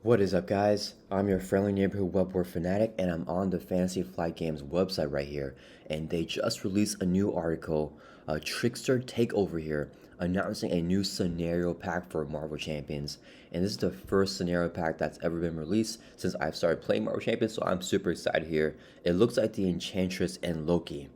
What is up, guys? I'm your friendly neighborhood web war fanatic, and I'm on the Fantasy Flight Games website right here. And they just released a new article, Trickster Takeover here, announcing a new scenario pack for Marvel Champions. And this is the first scenario pack that's ever been released since I've started playing Marvel Champions, so I'm super excited here. It looks like the Enchantress and Loki.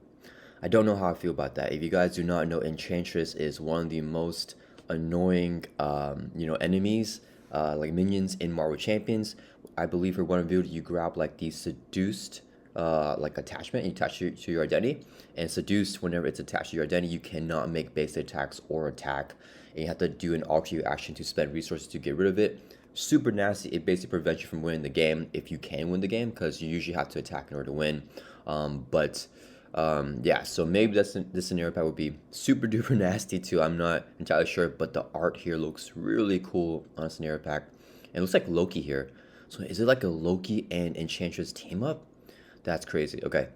I don't know how I feel about that. If you guys do not know, Enchantress is one of the most annoying, enemies, like minions in Marvel Champions. I believe for one build, you grab like the seduced, like attachment, and you attach it to your identity. And seduced, whenever it's attached to your identity, you cannot make base attacks or attack, and you have to do an alternate action to spend resources to get rid of it. Super nasty. It basically prevents you from winning the game if you can win the game, because you usually have to attack in order to win. Yeah, so maybe this scenario pack would be super duper nasty too. I'm not entirely sure, but the art here looks really cool on a scenario pack. And it looks like Loki here. So is it like a Loki and Enchantress team up? That's crazy. Okay,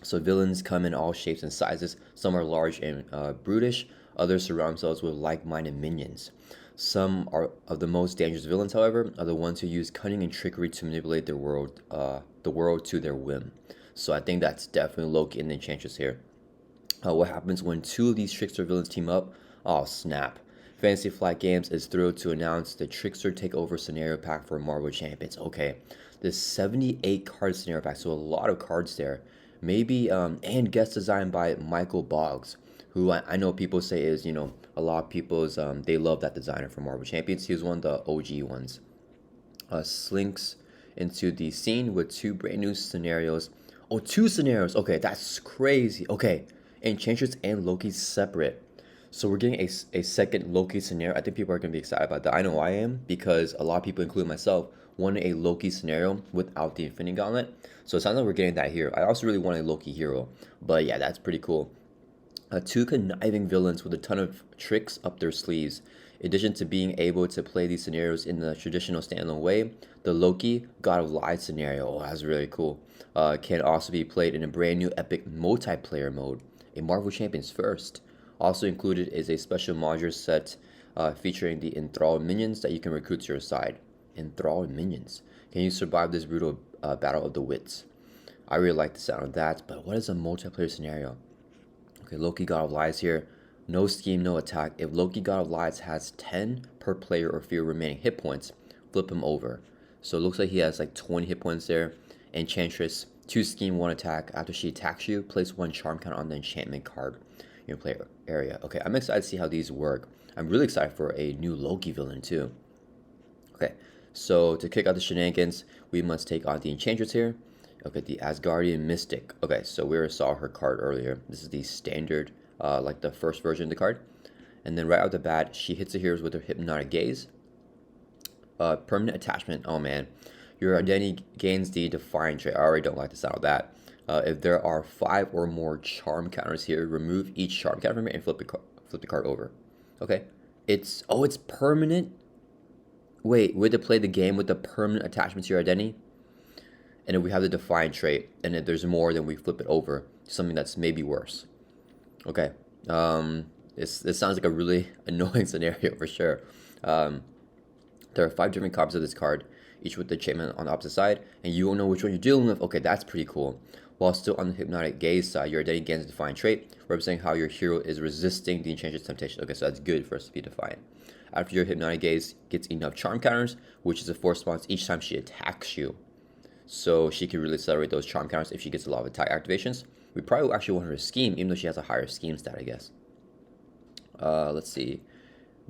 so villains come in all shapes and sizes. Some are large and brutish. Others surround themselves with like-minded minions. Some are of the most dangerous villains, however, are the ones who use cunning and trickery to manipulate the world to their whim. So I think that's definitely Loki and the Enchantress here. What happens when two of these trickster villains team up? Oh, snap. Fantasy Flight Games is thrilled to announce the Trickster Takeover scenario pack for Marvel Champions. Okay, this 78 card scenario pack, so a lot of cards there. Maybe, and guest designed by Michael Boggs, who I know people say is, a lot of people's, they love that designer for Marvel Champions. He was one of the OG ones. Slinks into the scene with two brand new scenarios. Oh, two scenarios. Okay, that's crazy. Okay, Enchantress and Loki separate. So we're getting a second Loki scenario. I think people are going to be excited about that. I know I am, because a lot of people, including myself, wanted a Loki scenario without the Infinity Gauntlet. So it sounds like we're getting that here. I also really want a Loki hero. But yeah, that's pretty cool. Two conniving villains with a ton of tricks up their sleeves. In addition to being able to play these scenarios in the traditional standalone way, the Loki God of Lies scenario, oh, that's really cool, can also be played in a brand new epic multiplayer mode, a Marvel Champions first. Also included is a special module set featuring the enthralled minions that you can recruit to your side. Enthralled minions. Can you survive this brutal battle of the wits? I really like the sound of that, but what is a multiplayer scenario? Okay, Loki God of Lies here. No scheme, no attack. If Loki God of Lies has 10 per player or fewer remaining hit points, flip him over. So it looks like he has like 20 hit points there. Enchantress, 2 scheme, 1 attack. After she attacks you, place 1 charm count on the enchantment card in your player area. Okay, I'm excited to see how these work. I'm really excited for a new Loki villain too. Okay, so to kick out the shenanigans, we must take on the Enchantress here. Okay, the Asgardian Mystic. Okay, so we already saw her card earlier. This is the standard, like the first version of the card. And then right out the bat, she hits the heroes with her Hypnotic Gaze. Permanent attachment. Oh man, your identity gains the Defiant trait. I already don't like the sound of that. If there are 5 or more charm counters here, remove each charm counter from it and flip the card over. Okay, it's permanent. Wait, we have to play the game with the permanent attachment to your identity? And if we have the Defiant trait, and if there's more, then we flip it over to something that's maybe worse. Okay. This sounds like a really annoying scenario for sure. Um, there are 5 different copies of this card, each with the enchantment on the opposite side, and you won't know which one you're dealing with. Okay, that's pretty cool. While still on the Hypnotic Gaze side, your identity gains a Defiant trait, representing how your hero is resisting the Enchantress temptation. Okay, so that's good for us to be Defiant. After your Hypnotic Gaze gets enough charm counters, which is a force response each time she attacks you. So she can really accelerate those charm counters if she gets a lot of attack activations. We probably actually want her to scheme, even though she has a higher scheme stat, I guess. Let's see.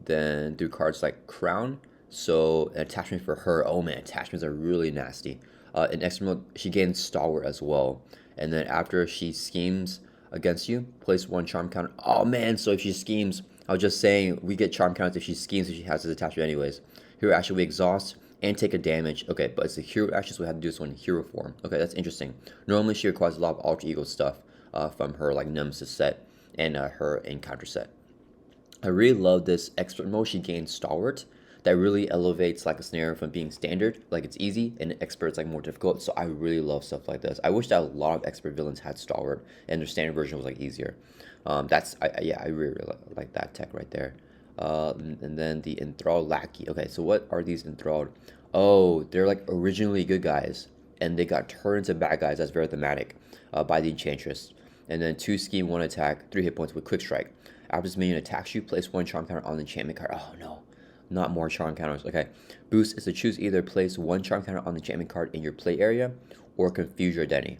Then do cards like Crown. So an attachment for her. Oh man, attachments are really nasty. In extra mode, she gains Stalwart as well. And then after she schemes against you, place 1 charm counter. Oh man, so if she schemes, I was just saying we get charm counters if she schemes, if she has this attachment anyways. Here actually we exhaust and take a damage. Okay, but it's a hero action, so we have to do this one in hero form. Okay, that's interesting. Normally she requires a lot of alter ego stuff from her like Nemesis set and her encounter set. I really love this expert mode. She gains Stalwart. That really elevates like a scenario from being standard, like it's easy, and expert's like more difficult. So I really love stuff like this. I wish that a lot of expert villains had Stalwart and their standard version was like easier. Yeah, I really like that tech right there. And then the enthralled lackey. Okay, so what are these enthralled? Oh, they're like originally good guys, and they got turned into bad guys. That's very thematic by the Enchantress. And then 2 scheme, 1 attack, 3 hit points with quick strike. After this minion attacks you, place 1 charm counter on the enchantment card. Oh no, not more charm counters. Okay. Boost is to choose either place 1 charm counter on the enchantment card in your play area or confuse your identity.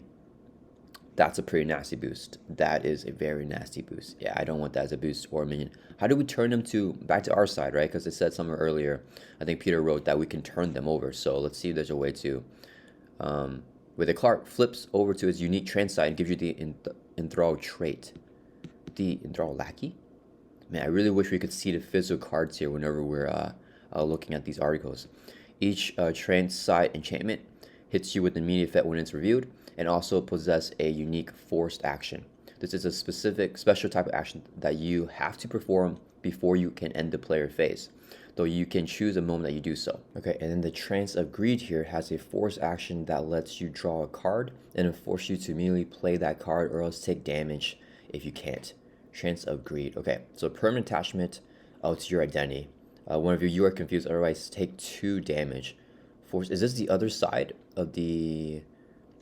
That's a pretty nasty boost. That is a very nasty boost. Yeah, I don't want that as a boost or a minion. How do we turn them to back to our side, right? Because it said somewhere earlier, I think Peter wrote that we can turn them over. So let's see if there's a way to. Where the Clark flips over to his unique trance side and gives you the enthrall trait. The enthrall lackey? Man, I really wish we could see the physical cards here whenever we're looking at these articles. Each trance side enchantment hits you with an immediate effect when it's reviewed, and also possess a unique forced action. This is a specific special type of action that you have to perform before you can end the player phase, though you can choose a moment that you do so. Okay, and then the Trance of Greed here has a forced action that lets you draw a card and force you to immediately play that card or else take damage if you can't. Trance of Greed. Okay, so permanent attachment to your identity. Whenever you are confused, otherwise take 2 damage. Force. Is this the other side of the?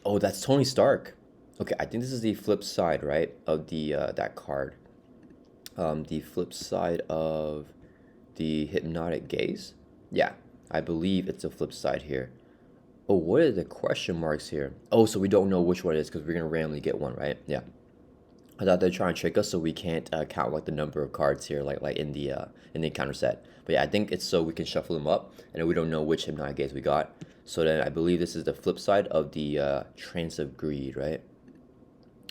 Oh, that's Tony Stark. Okay, I think this is the flip side, right, of the that card. The flip side of the Hypnotic Gaze. Yeah, I believe it's a flip side here. Oh, what are the question marks here? Oh, so we don't know which one it is because we're gonna randomly get one, right? Yeah. I thought they're trying to trick us so we can't count like the number of cards here, like in the encounter set. But yeah, I think it's so we can shuffle them up, and we don't know which Hypnotic Gaze we got. So then I believe this is the flip side of the Trance of Greed, right?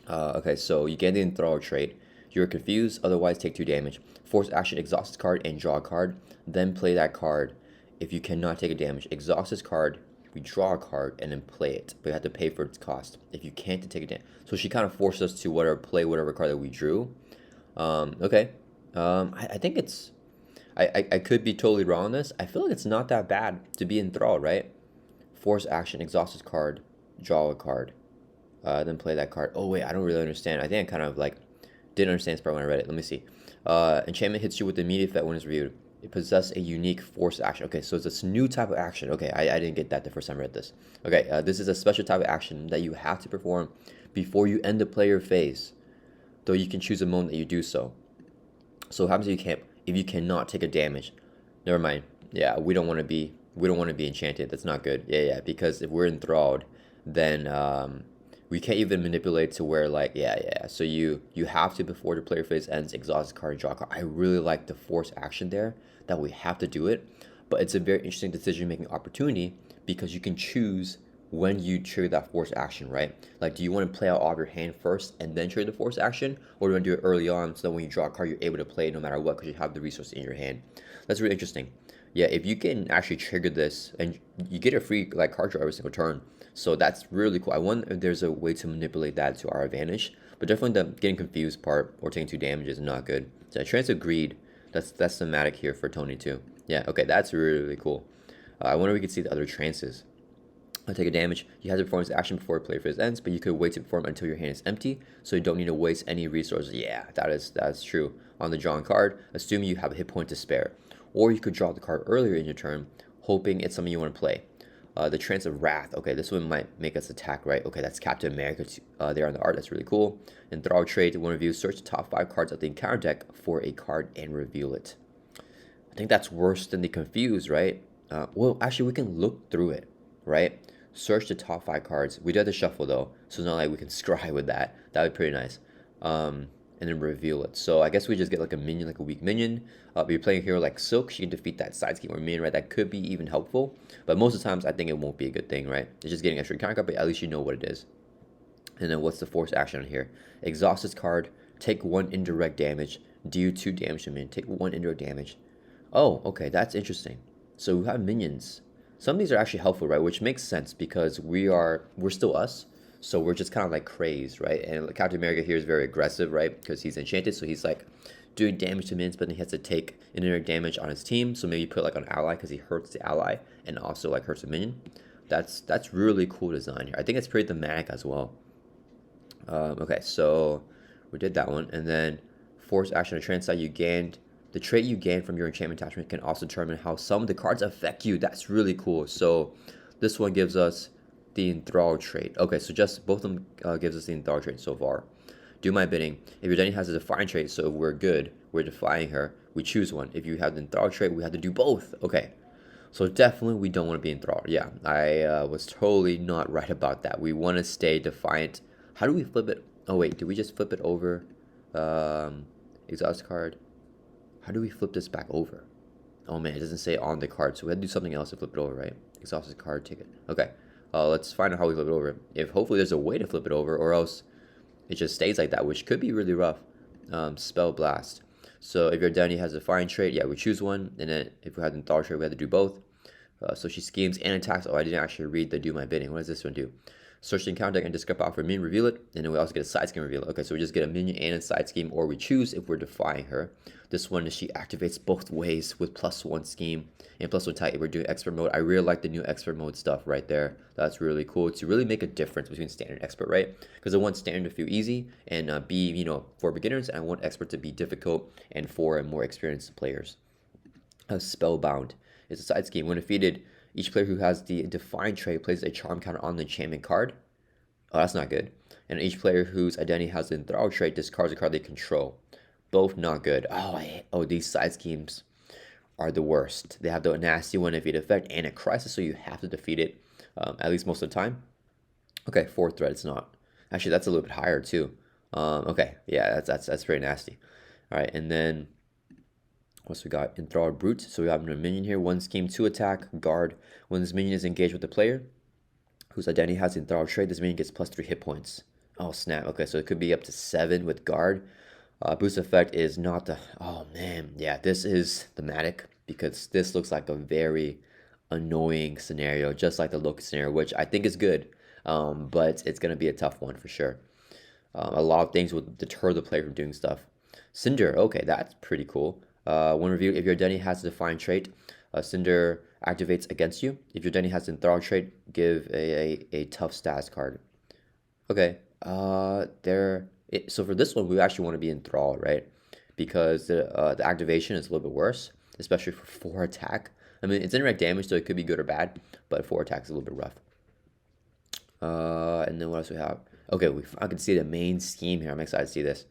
Okay, so you get the enthrall trait. You're confused, otherwise take 2 damage. Force action, exhaust this card and draw a card. Then play that card. If you cannot take a damage, exhaust this card, we draw a card, and then play it. But you have to pay for its cost. If you can't take a damage. So she kind of forced us to play whatever card that we drew. Okay. I think it's... I could be totally wrong on this. I feel like it's not that bad to be enthralled, right? Force action, exhaust this card, draw a card, then play that card. Oh wait, I don't really understand. I think I kind of like didn't understand this part when I read it. Let me see. Enchantment hits you with the immediate effect when it's reviewed. It possesses a unique force action. Okay, so it's this new type of action. Okay, I didn't get that the first time I read this. Okay, this is a special type of action that you have to perform before you end the player phase, though you can choose a moment that you do so. So what happens if you cannot take a damage? Never mind. Yeah, we don't want to be enchanted. That's not good. Yeah, because if we're enthralled, then we can't even manipulate to where like yeah. So you have to, before the player phase ends, exhaust the card and draw a card. I really like the force action there that we have to do it, but it's a very interesting decision making opportunity because you can choose when you trigger that force action, right? Like, do you want to play out all of your hand first and then trigger the force action, or do you want to do it early on so that when you draw a card, you're able to play it no matter what because you have the resource in your hand? That's really interesting. Yeah, if you can actually trigger this and you get a free like card draw every single turn, so that's really cool. I wonder if there's a way to manipulate that to our advantage, but definitely the getting confused part or taking 2 damage is not good. So Trance of Greed, that's thematic here for Tony too. Yeah, okay, that's really cool. I wonder if we could see the other trances. Take a damage. You have to perform this action before player phase ends, but you could wait to perform until your hand is empty, so you don't need to waste any resources. Yeah, that's true. On the drawn card, assume you have a hit point to spare, or you could draw the card earlier in your turn, hoping it's something you want to play. The Trance of Wrath. Okay, this one might make us attack, right? Okay, that's Captain America there on the art. That's really cool. Enthrall trait. One review. Search the top 5 cards of the encounter deck for a card and reveal it. I think that's worse than the Confused, right? Well, actually, we can look through it, right? Search the top 5 cards. We do have to shuffle though, so it's not like we can scry with that. That would be pretty nice. And then reveal it. So I guess we just get like a minion, like a weak minion. If you're playing a hero like Silk, she can defeat that side scheme or minion, right? That could be even helpful. But most of the times, I think it won't be a good thing, right? It's just getting extra counter card, but at least you know what it is. And then what's the force action on here? Exhaust this card. Take 1 indirect damage. Deal 2 damage to minion. Take 1 indirect damage. Oh, okay, that's interesting. So we have minions. Some of these are actually helpful, right? Which makes sense because we're still us. So we're just kind of like crazed, right? And Captain America here is very aggressive, right? Because he's enchanted, so he's like doing damage to minions, but then he has to take indirect damage on his team. So maybe put like an ally because he hurts the ally and also like hurts a minion. That's really cool design here. I think it's pretty thematic as well. Okay, so we did that one, and then force action on trance side. You gained The trait you gain from your enchantment attachment can also determine how some of the cards affect you. That's really cool. So this one gives us the enthrall trait. Okay, so just both of them gives us the enthrall trait so far. Do my bidding. If your Denny has a define trait, so if we're good, we're defying her, we choose one. If you have the enthrall trait, we have to do both. Okay, so definitely we don't want to be enthralled. Yeah, I was totally not right about that. We want to stay defiant. How do we flip it? Oh wait, did we just flip it over? Exhaust card. How do we flip this back over? Oh man, it doesn't say on the card, so we have to do something else to flip it over, right? Exhausted card ticket. Okay, let's find out how we flip it over. If hopefully there's a way to flip it over, or else it just stays like that, which could be really rough. Spell blast. So if your Dani has a fine trait, yeah, we choose one, and then if we have the enthrall trait, we have to do both. So she schemes and attacks. Oh, I didn't actually read the do my bidding. What does this one do? Search the encounter deck and discard power for a minion, reveal it, and then we also get a side scheme reveal it. Okay, so we just get a minion and a side scheme, or we choose if we're defying her. This one, she activates both ways with +1 scheme and +1 type if we're doing expert mode. I really like the new expert mode stuff right there. That's really cool to really make a difference between standard and expert, right? Because I want standard to feel easy and be, for beginners, and I want expert to be difficult and for more experienced players. Spellbound is a side scheme. When defeated, each player who has the defined trait places a charm counter on the enchantment card. Oh, that's not good. And each player whose identity has the enthrall trait discards a card they control. Both not good. Oh, these side schemes are the worst. They have the nasty one defeat effect and a crisis, so you have to defeat it at least most of the time. Okay, fourth threat, it's not. Actually, that's a little bit higher too. Okay, yeah, that's pretty nasty. All right, and then what's we got? Enthralled Brute. So we have a minion here. 1 scheme, 2 attack, guard. When this minion is engaged with the player whose identity has the enthralled trait, this minion gets +3 hit points. Oh snap. Okay, so it could be up to 7 with guard. Boost effect is not the. Oh man, yeah, this is thematic because this looks like a very annoying scenario, just like the Loki scenario, which I think is good, but it's gonna be a tough one for sure. A lot of things will deter the player from doing stuff. Cinder, okay, that's pretty cool. When reviewed, if your identity has a defined trait, Cinder activates against you. If your identity has an enthralled trait, give a tough stats card. Okay, so for this one, we actually want to be enthralled, right? Because the activation is a little bit worse, especially for 4 attack. I mean, it's indirect damage, so it could be good or bad, but 4 attack is a little bit rough. And then what else we have? Okay, I can see the main scheme here. I'm excited to see this.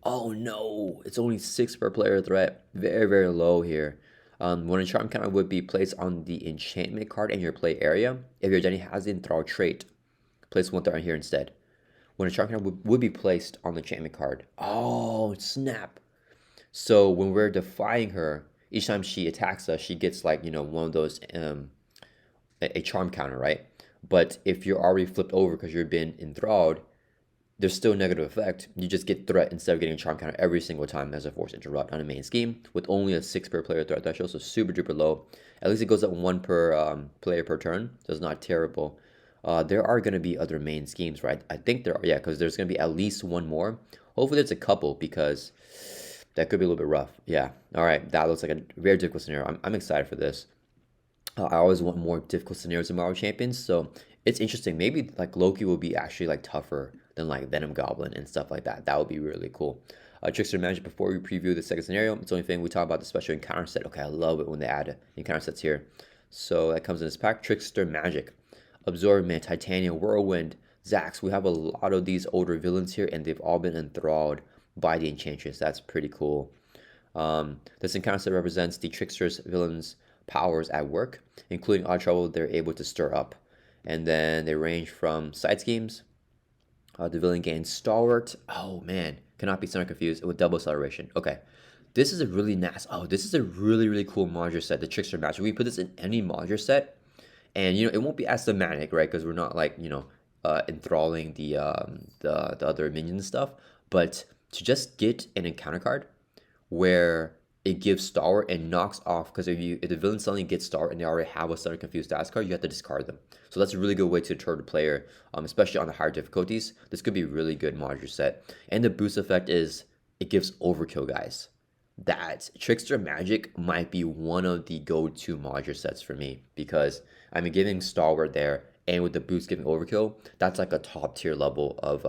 Oh no, it's only 6 per player threat. Very, very low here. When a charm counter would be placed on the enchantment card in your play area, if your identity has the enthrall trait, place 1 threat on here instead. When a charm counter would be placed on the enchantment card. Oh, snap. So when we're defying her, each time she attacks us, she gets like, one of those, a charm counter, right? But if you're already flipped over because you've been enthralled, there's still a negative effect. You just get threat instead of getting a charm counter every single time as a force interrupt on a main scheme with only a 6 per player threat threshold, so super duper low. At least it goes up 1 per player per turn, so it's not terrible. There are going to be other main schemes, right? I think there are, yeah, because there's going to be at least 1 more. Hopefully there's a couple because that could be a little bit rough. Yeah, all right, that looks like a very difficult scenario. I'm excited for this. I always want more difficult scenarios in Marvel Champions, so it's interesting. Maybe like Loki will be actually like tougher than like Venom Goblin and stuff like that. That would be really cool. Trickster Magic, before we preview the second scenario, it's the only thing we talk about the special encounter set. Okay, I love it when they add encounter sets here. So that comes in this pack. Trickster Magic, Absorbment, Titanium, Whirlwind, Zax. We have a lot of these older villains here, and they've all been enthralled by the Enchantress. That's pretty cool. This encounter set represents the Trickster's villains' powers at work, including odd trouble they're able to stir up. And then they range from side schemes. The villain gains Stalwart. Oh man, cannot be somewhat confused with double acceleration. Okay, this is a really nice. Oh, this is a really, really cool modular set, the Trickster Magic. We put this in any modular set, and it won't be as thematic, right? Because we're not like enthralling the other minions and stuff. But to just get an encounter card where it gives Stalwart and knocks off, because if the villain suddenly gets Stalwart and they already have a Sudden Confused stats card, you have to discard them. So that's a really good way to deter the player, especially on the higher difficulties. This could be a really good modular set. And the boost effect is it gives overkill, guys. That Trickster Magic might be one of the go-to modular sets for me, because I mean, giving Stalwart there and with the boost giving overkill, that's like a top tier level of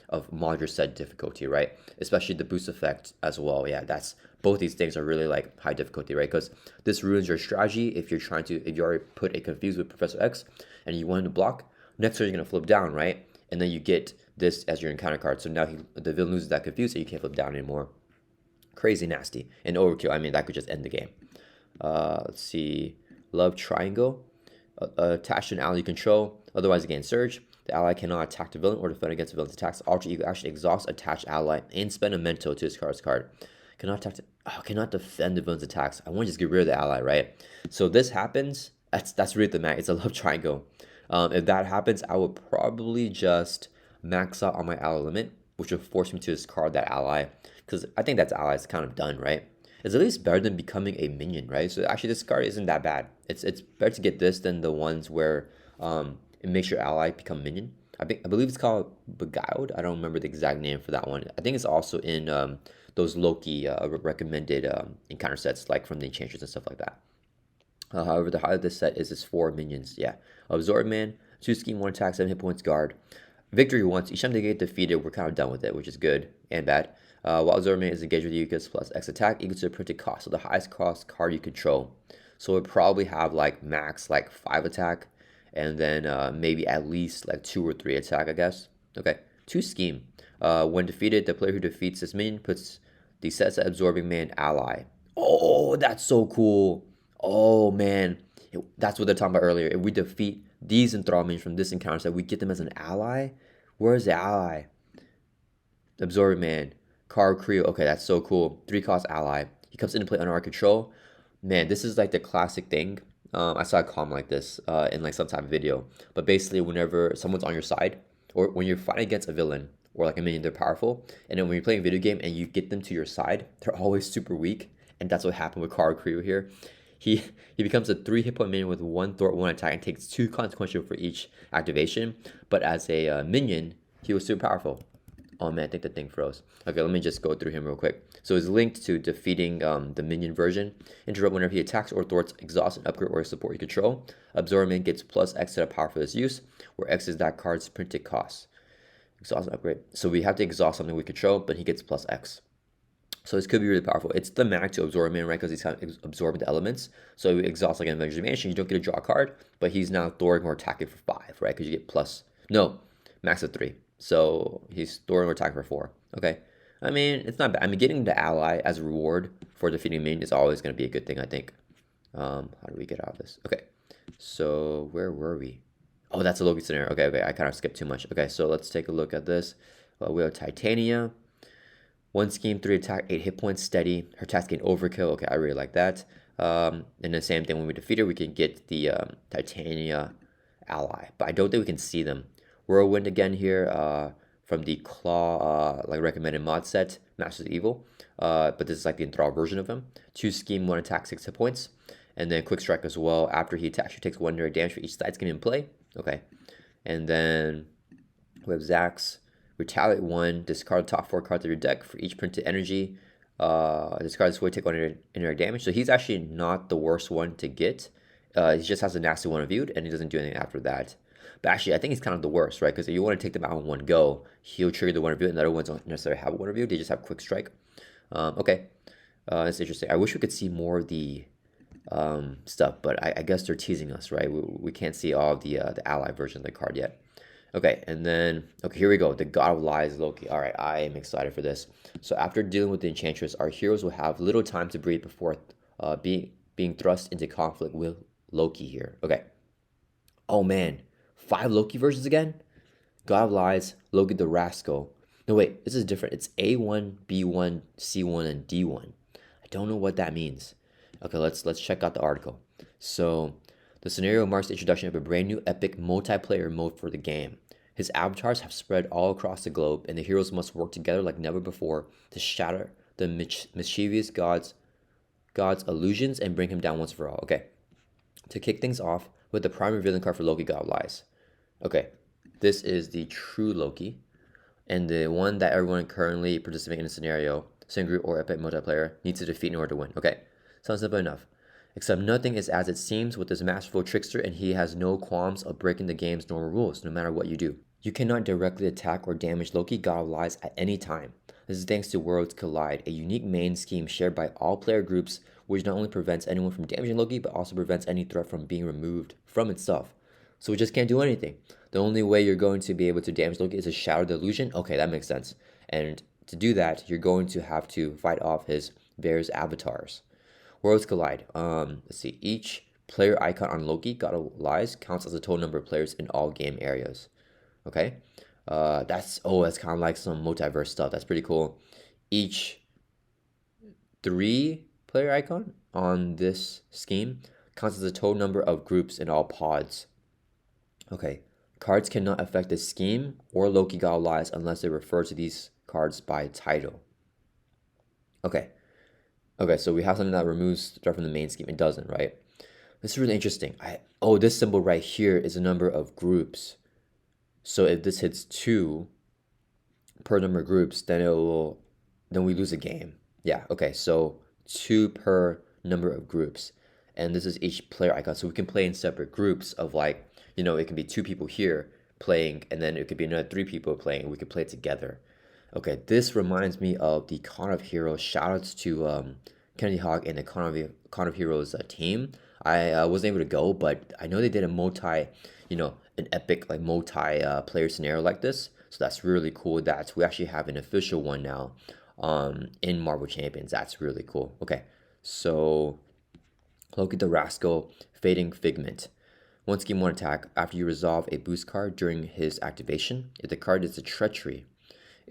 of modular set difficulty, right? Especially the boost effect as well. Yeah, that's both these things are really like high difficulty, right? Because this ruins your strategy if if you already put a confuse with Professor X and you want him to block, next turn you're gonna flip down, right? And then you get this as your encounter card. So now the villain loses that confuse and you can't flip down anymore. Crazy nasty. And overkill, I mean, that could just end the game. Let's see. Love Triangle. Attached to an ally you control, otherwise again surge. The ally cannot attack the villain or defend against the villain's attacks. Alter Ego actually exhausts attached ally and spend a mental to discard card. Cannot defend the villain's attacks. I want to just get rid of the ally, right? So this happens. That's really the max. It's a love triangle. If that happens, I would probably just max out on my ally limit, which would force me to discard that ally, because I think that ally is kind of done, right? It's at least better than becoming a minion, right? So actually, this card isn't that bad. It's better to get this than the ones where it makes your ally become minion. I believe it's called Beguiled. I don't remember the exact name for that one. I think it's also in those Loki recommended encounter sets, like from the Enchantress and stuff like that. However, the highlight of this set is its 4 minions. Yeah, Absorb Man, 2 scheme, 1 attack, 7 hit points, guard. Victory once. Each time they get defeated, we're kind of done with it, which is good and bad. While Absorb Man is engaged with you, gets plus X attack equal to the printed cost, so the highest cost card you control. So it probably have like max like 5 attack, and then maybe at least like 2 or 3 attack, I guess. Okay, 2 scheme. When defeated, the player who defeats this minion puts the sets at Absorbing Man ally. Oh, that's so cool. Oh man, that's what they're talking about earlier. If we defeat these enthrall minions from this encounter set, we get them as an ally. Where's the ally? Absorbing Man, Car Creo. Okay, that's so cool. 3 cost ally. He comes into play under our control. Man, this is like the classic thing. I saw a comment like this in like some type of video. But basically, whenever someone's on your side, or when you're fighting against a villain or like a minion, they're powerful. And then when you're playing a video game and you get them to your side, they're always super weak. And that's what happened with Car Creo here. He becomes a 3 hit point minion with 1 thwart, 1 attack, and takes 2 consequential for each activation. But as a minion, he was super powerful. Oh man, I think the thing froze. Okay, let me just go through him real quick. So it's linked to defeating the minion version. Interrupt whenever he attacks or thwarts, exhaust an upgrade or support you control. Absorb Man gets plus X to the power for this use, where X is that card's printed cost. Exhaust an upgrade. So we have to exhaust something we control, but he gets plus X. So this could be really powerful. It's the max to Absorb Man, right? Because he's kind of absorbing the elements. So you exhaust like an Avengers Mansion, you don't get to draw a card, but he's now thwarting or attacking for 5, right? Because you get max of 3. So he's thwarting or attacking for 4. Okay. I mean, it's not bad. I mean, getting the ally as a reward for defeating minion is always going to be a good thing, I think. How do we get out of this? Okay. So where were we? Oh, that's a Loki scenario. Okay. I kind of skipped too much. Okay, so let's take a look at this. We have Titania. 1 scheme, 3 attack, 8 hit points, steady. Her attacks gain overkill. Okay, I really like that. And the same thing when we defeat her, we can get the Titania ally. But I don't think we can see them. Whirlwind again here from the Claw like recommended mod set, Masters of Evil. But this is like the enthrall version of him. 2 scheme, 1 attack, 6 hit points. And then quick strike as well. After he attacks, he takes 1 direct damage for each side scheme in play. Okay. And then we have Zax. Retaliate 1, discard the top 4 cards of your deck for each printed energy. Discard this way, take 1 indirect damage. So he's actually not the worst one to get. He just has a nasty one reviewed, and he doesn't do anything after that. But actually, I think he's kind of the worst, right? Because if you want to take them out in one go, he'll trigger the one review, and the other ones don't necessarily have one review. They just have quick strike. Okay, that's interesting. I wish we could see more of the stuff, but I guess they're teasing us, right? We can't see all of the ally version of the card yet. Okay, and then, here we go. The God of Lies, Loki. All right, I am excited for this. So after dealing with the Enchantress, our heroes will have little time to breathe before being thrust into conflict with Loki here. Okay. Oh, man. 5 Loki versions again? God of Lies, Loki the Rascal. No, wait, this is different. It's A1, B1, C1, and D1. I don't know what that means. Okay, let's check out the article. So the scenario marks the introduction of a brand new epic multiplayer mode for the game. His avatars have spread all across the globe, and the heroes must work together like never before to shatter the mischievous god's illusions and bring him down once for all. Okay, to kick things off with the primary villain card for Loki, God of Lies. Okay, this is the true Loki, and the one that everyone currently participating in the scenario, single group or epic multiplayer, needs to defeat in order to win. Okay, sounds simple enough. Except nothing is as it seems with this masterful trickster, and he has no qualms of breaking the game's normal rules, no matter what you do. You cannot directly attack or damage Loki, God of Lies, at any time. This is thanks to Worlds Collide, a unique main scheme shared by all player groups, which not only prevents anyone from damaging Loki, but also prevents any threat from being removed from itself. So we just can't do anything. The only way you're going to be able to damage Loki is to shatter the illusion. Okay, that makes sense. And to do that, you're going to have to fight off his various avatars. Worlds Collide. Let's see. Each player icon on Loki, God of Lies, counts as the total number of players in all game areas. Okay. That's kind of like some multiverse stuff. That's pretty cool. Each 3-player icon on this scheme counts as the total number of groups in all pods. Okay. Cards cannot affect the scheme or Loki God of Lies unless they refer to these cards by title. Okay. Okay, so we have something that removes threat from the main scheme. It doesn't, right? This is really interesting. This symbol right here is a number of groups. So if this hits 2 per number of groups, then we lose a game. Yeah, okay, so 2 per number of groups. And this is each player icon. So we can play in separate groups of like, it can be 2 people here playing, and then it could be another 3 people playing, and we could play together. Okay, this reminds me of the Con of Heroes. Shoutouts to Kennedy Hawk and the Con of Heroes team. I wasn't able to go, but I know they did an epic like multi-player scenario like this. So that's really cool that we actually have an official one now in Marvel Champions. That's really cool. Okay, so Loki the Rascal, Fading Figment. One scheme, one attack. After you resolve a boost card during his activation, if the card is a treachery,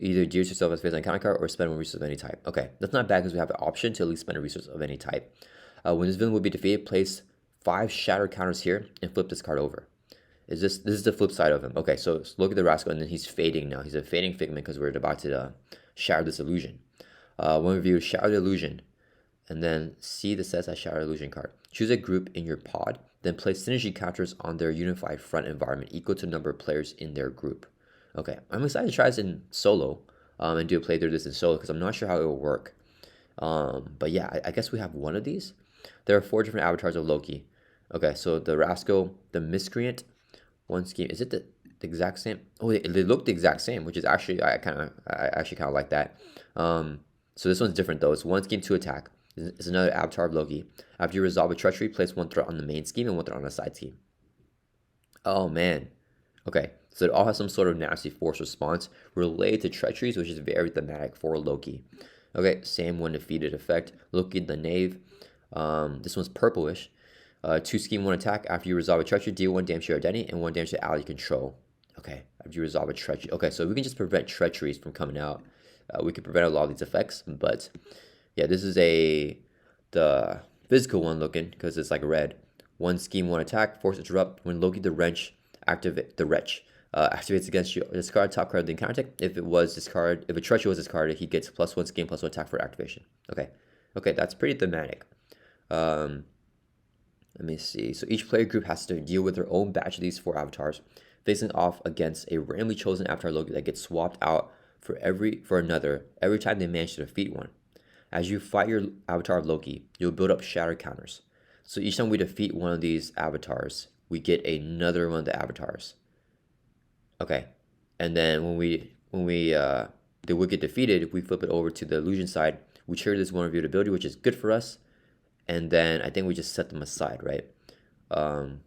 either deals yourself as face on counter card or spend one resource of any type. Okay, that's not bad because we have the option to at least spend a resource of any type. When this villain will be defeated, place 5 shatter counters here and flip this card over. This is the flip side of him. Okay, so look at the Rascal, and then he's fading now. He's a fading figment because we're about to shatter this illusion. One review, shatter the illusion, and then see the says as shatter illusion card. Choose a group in your pod, then place synergy counters on their unified front environment equal to the number of players in their group. Okay, I'm excited to try this in solo and do a playthrough of this in solo because I'm not sure how it will work. But yeah, I guess we have one of these. There are 4 different avatars of Loki. Okay, so the Rascal, the Miscreant, one scheme. Is it the exact same? Oh, they look the exact same, which is actually I actually kind of like that. So this one's different though. It's 1 scheme, 2 attack. It's another avatar of Loki. After you resolve a treachery, place 1 threat on the main scheme and 1 threat on the side scheme. Oh man. Okay, so it all has some sort of nasty force response related to treacheries, which is very thematic for Loki. Okay, same when defeated effect. Loki the Knave. This one's purplish. 2 scheme, 1 attack. After you resolve a treachery, deal 1 damage to your identity and 1 damage to ally you control. Okay, after you resolve a treachery. Okay, so we can just prevent treacheries from coming out. We can prevent a lot of these effects, but yeah, this is the physical one looking because it's like red. 1 scheme, 1 attack. Force interrupt when Loki the Wrench activates against you. Discard top card of the encounter deck. If a treachery was discarded, he gets +1 scheme, +1 attack for activation. Okay, that's pretty thematic. Let me see. So each player group has to deal with their own batch of these 4 avatars, facing off against a randomly chosen avatar Loki that gets swapped out for another every time they manage to defeat one. As you fight your avatar of Loki, you'll build up shatter counters. So each time we defeat one of these avatars, we get another one of the avatars. Okay, and then when we get defeated, if we flip it over to the illusion side, we trigger this one reviewed ability, which is good for us. And then I think we just set them aside, right?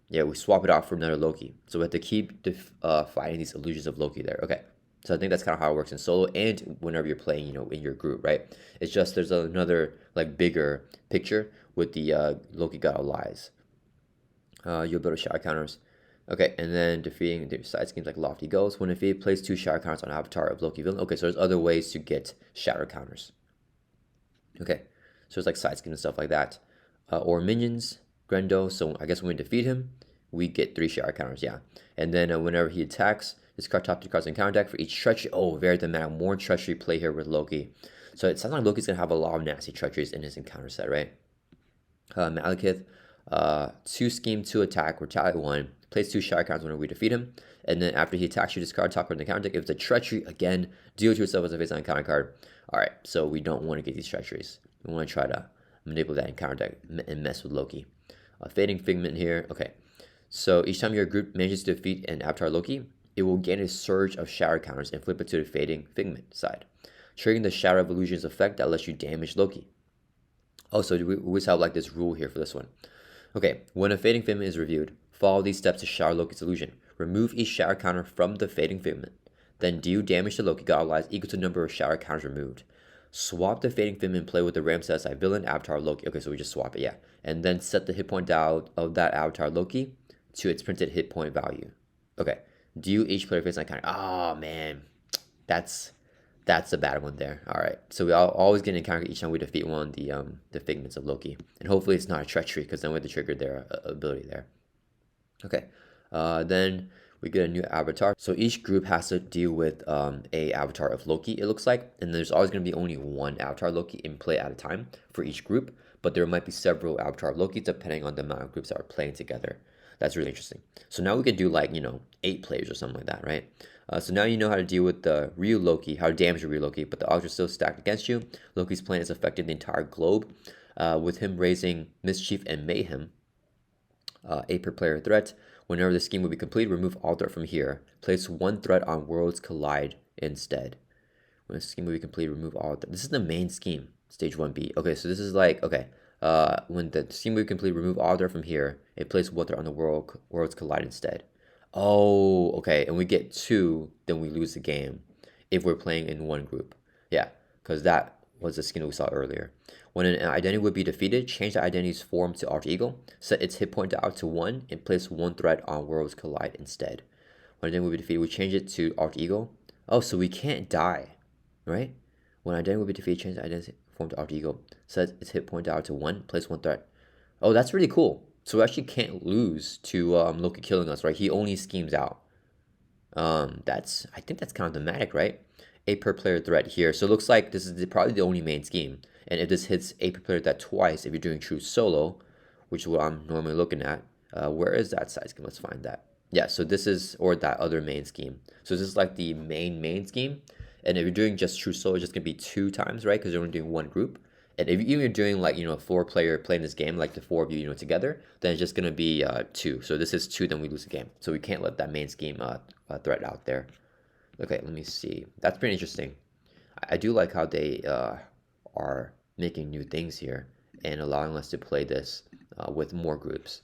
Yeah, we swap it out for another Loki. So we have to keep fighting these illusions of Loki there. Okay, so I think that's kind of how it works in solo and whenever you're playing, in your group, right? It's just there's another like bigger picture with the Loki God of Lies. You'll build shadow counters. Okay, and then defeating the side schemes like Lofty Ghost. When defeated, place 2 shadow counters on avatar of Loki villain. Okay, so there's other ways to get shadow counters. Okay, so it's like side schemes and stuff like that. Or minions, Grendo. So I guess when we defeat him, we get 3 shadow counters, yeah. And then whenever he attacks, discard top 2 cards in counter deck for each treachery. Oh, very thematic. More treachery play here with Loki. So it sounds like Loki's going to have a lot of nasty treacheries in his encounter set, right? Malekith, 2 scheme, 2 attack, retaliate 1. Place 2 shadow counters whenever we defeat him. And then after he attacks you, discard top card in the counter deck. If it's a treachery, again, deal to yourself as a face on counter card. Alright, so we don't want to get these treacheries. We want to try to manipulate that encounter deck and mess with Loki. Fading Figment here. Okay, so each time your group manages to defeat an avatar Loki, it will gain a surge of shatter counters and flip it to the fading figment side, triggering the Shatter of Illusions effect that lets you damage Loki. Also, we always have like this rule here for this one. Okay, when a fading figment is reviewed, follow these steps to shatter Loki's illusion. Remove each shatter counter from the fading figment. Then deal damage to Loki god allies equal to the number of shatter counters removed. Swap the fading figment and play with the Ram set aside villain avatar Loki. Okay, so we just swap it, yeah. And then set the hit point down of that avatar Loki to its printed hit point value. Okay, deal each player face counter. Oh man, that's a bad one there. All right, so we always get an encounter each time we defeat one of the figments of Loki, and hopefully it's not a treachery because then we have to trigger their ability there. Okay, then we get a new avatar. So each group has to deal with a avatar of Loki, it looks like, and there's always going to be only one avatar Loki in play at a time for each group, but there might be several avatar of Loki depending on the amount of groups that are playing together. That's really interesting. So now we can do like, 8 players or something like that, right? So now you know how to deal with the real Loki, how to damage the real Loki, but the odds are still stacked against you. Loki's plan is affecting the entire globe, with him raising Mischief and Mayhem, 8 per player threat. Whenever the scheme will be complete, remove all threat from here. Place 1 threat on Worlds Collide instead. When the scheme will be complete, remove all threat. This is the main scheme, stage 1B. Okay, so this is like, okay, when the scheme will be complete, remove all threat from here and place 1 threat on the Worlds Collide instead. Oh, okay, and we get 2, then we lose the game if we're playing in one group. Yeah, because that was the skin we saw earlier. When an identity would be defeated, change the identity's form to Alter Ego, set its hit point out to 1, and place 1 threat on Worlds Collide instead. When an identity would be defeated, we change it to Alter Ego. Oh, so we can't die, right? When an identity would be defeated, change the identity form to Alter Ego, set its hit point out to 1, place 1 threat. Oh, that's really cool. So we actually can't lose to Loki killing us, right? He only schemes out. I think that's kind of thematic, right? 8 per player threat here. So it looks like this is probably the only main scheme. And if this hits 8 per player threat twice, if you're doing true solo, which is what I'm normally looking at, where is that side scheme? Let's find that. Yeah, so this is, or that other main scheme. So this is like the main scheme. And if you're doing just true solo, it's just going to be 2 times, right? Because you're only doing 1 group. And if you're doing like, 4 player playing this game, like the 4 of you, together, then it's just going to be 2. So this is 2, then we lose the game. So we can't let that main scheme threat out there. Okay, let me see. That's pretty interesting. I do like how they are making new things here and allowing us to play this with more groups.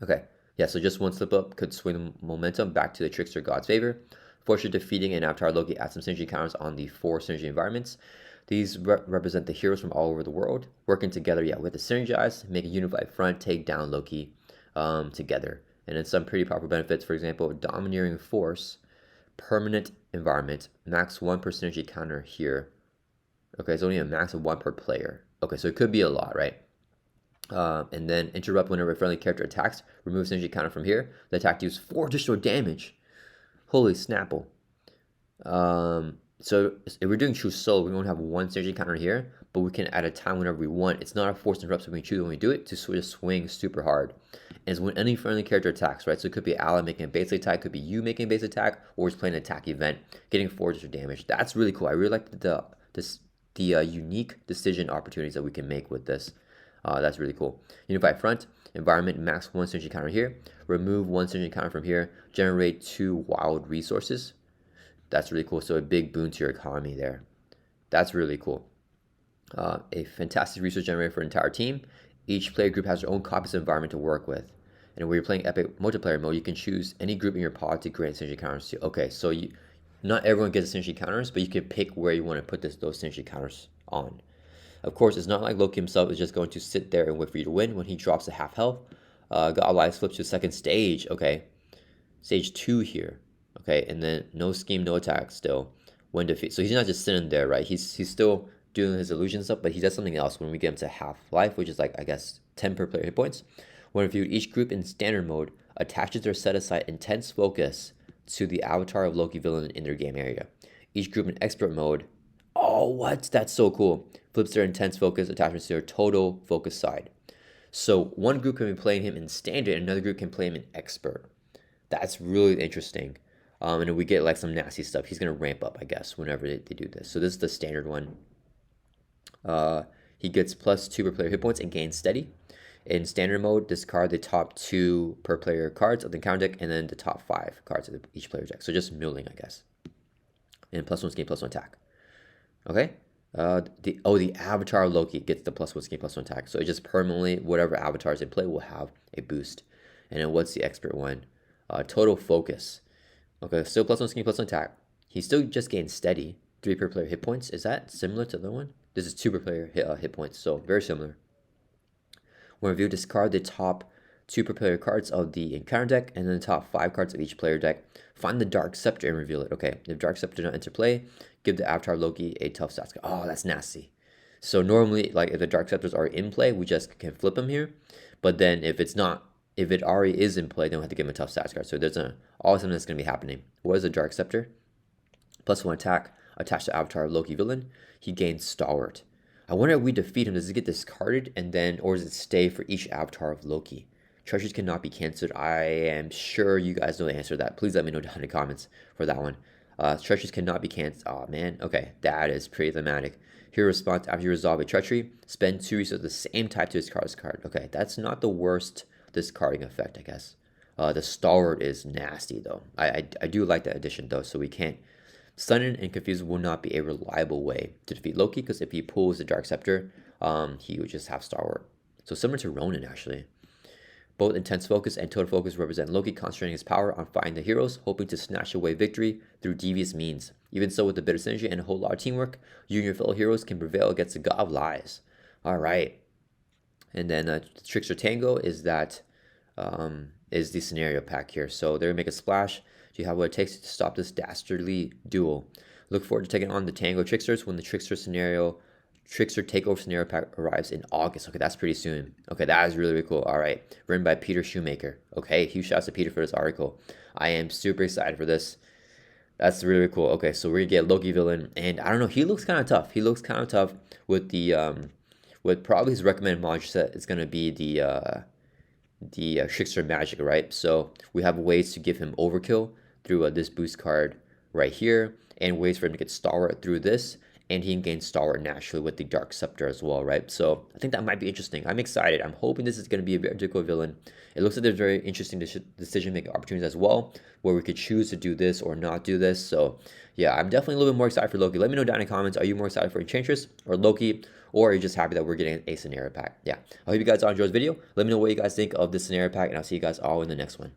Okay, yeah, so just 1 slip up could swing momentum back to the Trickster God's favor. Fortune defeating an avatar Loki adds some synergy counters on the 4 synergy environments. These represent the heroes from all over the world working together. Yeah, we have to synergize, make a unified front, take down Loki together. And then some pretty powerful benefits, for example, Domineering Force, permanent environment, max 1 per synergy counter here. Okay, it's only a max of 1 per player. Okay, so it could be a lot, right? And then interrupt whenever a friendly character attacks. Remove synergy counter from here. The attack deals 4 additional damage. Holy snapple. So if we're doing true solo, we won't have 1 synergy counter here, but we can at a time whenever we want. It's not a forced interrupt, so we can choose when we do it to just swing super hard. And it's when any friendly character attacks, right? So it could be ally making a base attack, could be you making a base attack, or just playing an attack event, getting 4 additional damage. That's really cool. I really like the unique decision opportunities that we can make with this. That's really cool. Unified front, environment, max 1 synergy counter here. Remove 1 synergy counter from here. Generate 2 wild resources. That's really cool. So a big boon to your economy there. That's really cool. A fantastic resource generator for an entire team. Each player group has their own copies of environment to work with. And when you're playing epic multiplayer mode, you can choose any group in your pod to grant synergy counters to. Okay, so not everyone gets synergy counters, but you can pick where you want to put those synergy counters on. Of course, it's not like Loki himself is just going to sit there and wait for you to win. When he drops to half health, God Allies flips to second stage. Okay, stage 2 here. Okay, and then no scheme, no attack still when defeat. So he's not just sitting there, right? He's still doing his illusion stuff, but he does something else when we get him to half life, which is like, I guess, 10 per player hit points. When reviewed, each group in standard mode attaches their set aside intense focus to the avatar of Loki villain in their game area. Each group in expert mode, oh, what? That's so cool. Flips their intense focus attachments to their total focus side. So one group can be playing him in standard, and another group can play him in expert. That's really interesting. And then we get like some nasty stuff. He's going to ramp up, I guess, whenever they do this. So this is the standard one. He gets +2 per player hit points and gains steady. In standard mode, discard the top 2 per player cards of the encounter deck and then the top 5 cards of each player deck. So just milling, I guess. And +1 skin, +1 attack. Okay. The avatar Loki gets the +1 skin, +1 attack. So it just permanently, whatever avatars in play will have a boost. And then what's the expert one? Total focus. Okay, still +1 skin, +1 attack. He still just gains steady, 3 per player hit points. Is that similar to the other one? This is 2 per player hit points, so very similar. When review, discard the top 2 per player cards of the encounter deck and then the top 5 cards of each player deck. Find the Dark Scepter and reveal it. Okay, if Dark Scepter does not enter play, give the avatar Loki a tough stats. Oh, that's nasty. So normally, like if the Dark Scepters are in play, we just can flip them here. But then if it's not, if it already is in play, then we have to give him a tough stats card. So there's always something that's going to be happening. What is the Dark Scepter? +1 attack, attached to avatar of Loki villain. He gains Stalwart. I wonder if we defeat him, does it get discarded and then, or does it stay for each avatar of Loki? Treasures cannot be cancelled. I am sure you guys know the answer to that. Please let me know down in the comments for that one. Treacheries cannot be cancelled. Oh man, okay, that is pretty thematic. Hero response: after you resolve a treachery, spend 2 resources of the same type to discard this card. Okay, that's not the worst discarding effect, I guess. The Stalwart is nasty though. I do like that addition though, so we can't. Stunning and Confused will not be a reliable way to defeat Loki, because if he pulls the Dark Scepter, he would just have Stalwart. So similar to Ronin, actually. Both Intense Focus and Total Focus represent Loki concentrating his power on fighting the heroes, hoping to snatch away victory through devious means. Even so, with a bit of synergy and a whole lot of teamwork, you and your fellow heroes can prevail against the God of Lies. Alright. And then Trickster Tango is that is the scenario pack here. So they're going to make a splash. You have what it takes to stop this dastardly duel. Look forward to taking on the Tango Tricksters when the Trickster Takeover scenario pack arrives in August. Okay, that's pretty soon. Okay, that is really, really cool. All right, written by Peter Shoemaker. Okay, huge shouts to Peter for this article. I am super excited for this. That's really, really cool. Okay, so we're gonna get Loki villain, and I don't know. He looks kind of tough. He looks kind of tough with the with probably his recommended module set. It's gonna be the Trickster Magic, right? So we have ways to give him overkill through this boost card right here, and ways for him to get Stalwart through this, and he can gain Stalwart naturally with the Dark Scepter as well, right? So I think that might be interesting. I'm excited. I'm hoping this is going to be a very difficult villain. It looks like there's very interesting decision-making opportunities as well, where we could choose to do this or not do this. So yeah, I'm definitely a little bit more excited for Loki. Let me know down in the comments, are you more excited for Enchantress or Loki? Or are you just happy that we're getting a scenario pack? Yeah, I hope you guys all enjoyed this video. Let me know what you guys think of this scenario pack, and I'll see you guys all in the next one.